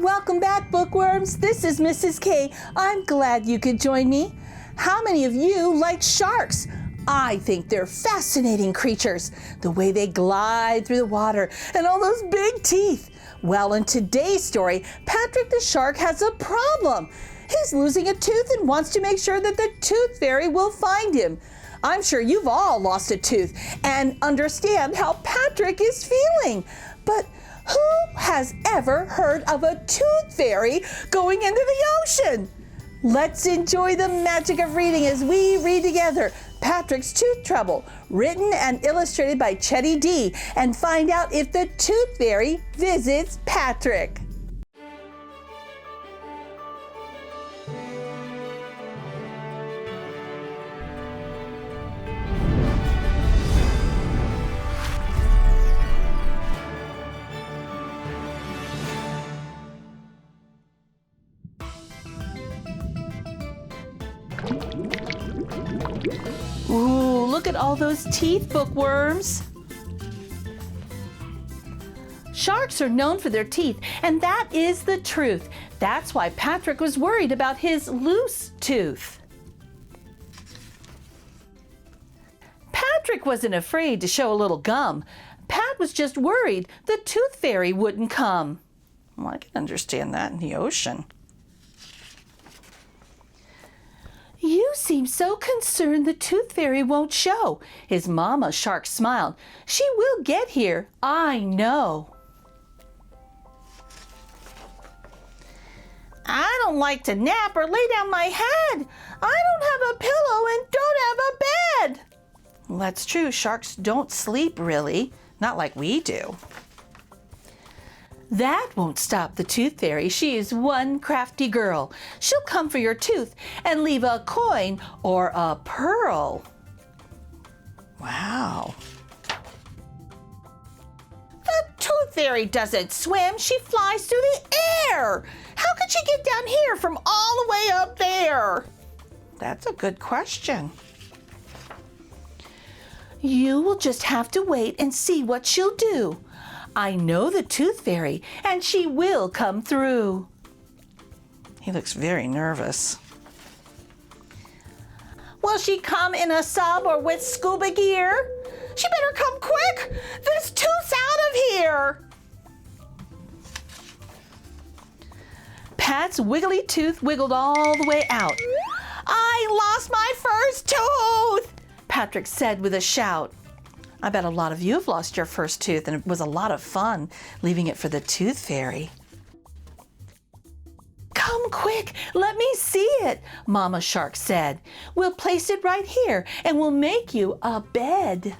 Welcome back, bookworms. This is Mrs. K. I'm glad you could join me. How many of you like sharks? I think they're fascinating creatures, the way they glide through the water and all those big teeth. Well, in today's story, Patrick the shark has a problem. He's losing a tooth and wants to make sure that the tooth fairy will find him. I'm sure you've all lost a tooth and understand how Patrick is feeling. But who has ever heard of a tooth fairy going into the ocean? Let's enjoy the magic of reading as we read together Patrick's Tooth Trouble, written and illustrated by Chetty D, and find out if the tooth fairy visits Patrick. Ooh, look at all those teeth, bookworms. Sharks are known for their teeth, and that is the truth. That's why Patrick was worried about his loose tooth. Patrick wasn't afraid to show a little gum. Pat was just worried the tooth fairy wouldn't come. Well, I can understand that in the ocean. You seem so concerned the tooth fairy won't show. His mama shark smiled. She will get here, I know. I don't like to nap or lay down my head. I don't have a pillow and don't have a bed. Well, that's true. Sharks don't sleep really, not like we do. That won't stop the tooth fairy. She is one crafty girl. She'll come for your tooth and leave a coin or a pearl. Wow. The tooth fairy doesn't swim. She flies through the air. How could she get down here from all the way up there? That's a good question. You will just have to wait and see what she'll do. I know the tooth fairy, and she will come through. He looks very nervous. Will she come in a sub or with scuba gear? She better come quick. This tooth's out of here. Pat's wiggly tooth wiggled all the way out. I lost my first tooth, Patrick said with a shout. I bet a lot of you have lost your first tooth, and it was a lot of fun leaving it for the tooth fairy. Come quick, let me see it, Mama Shark said. We'll place it right here and we'll make you a bed.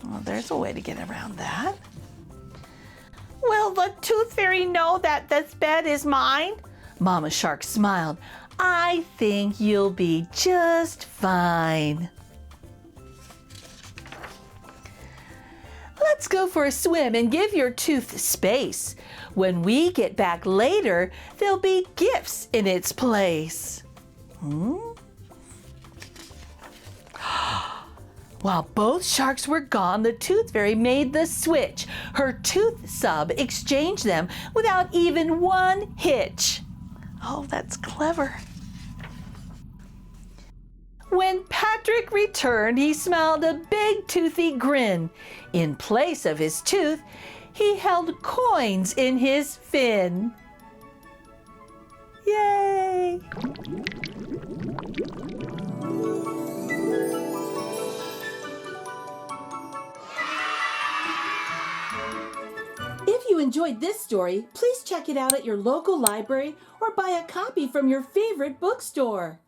Well, there's a way to get around that. Will the tooth fairy know that this bed is mine? Mama Shark smiled. I think you'll be just fine. Let's go for a swim and give your tooth space. When we get back later, there'll be gifts in its place. While both sharks were gone, the tooth fairy made the switch. Her tooth sub exchanged them without even one hitch. Oh, that's clever. When Patrick returned, he smiled a big toothy grin. In place of his tooth, he held coins in his fin. Yay! If you enjoyed this story, please check it out at your local library or buy a copy from your favorite bookstore.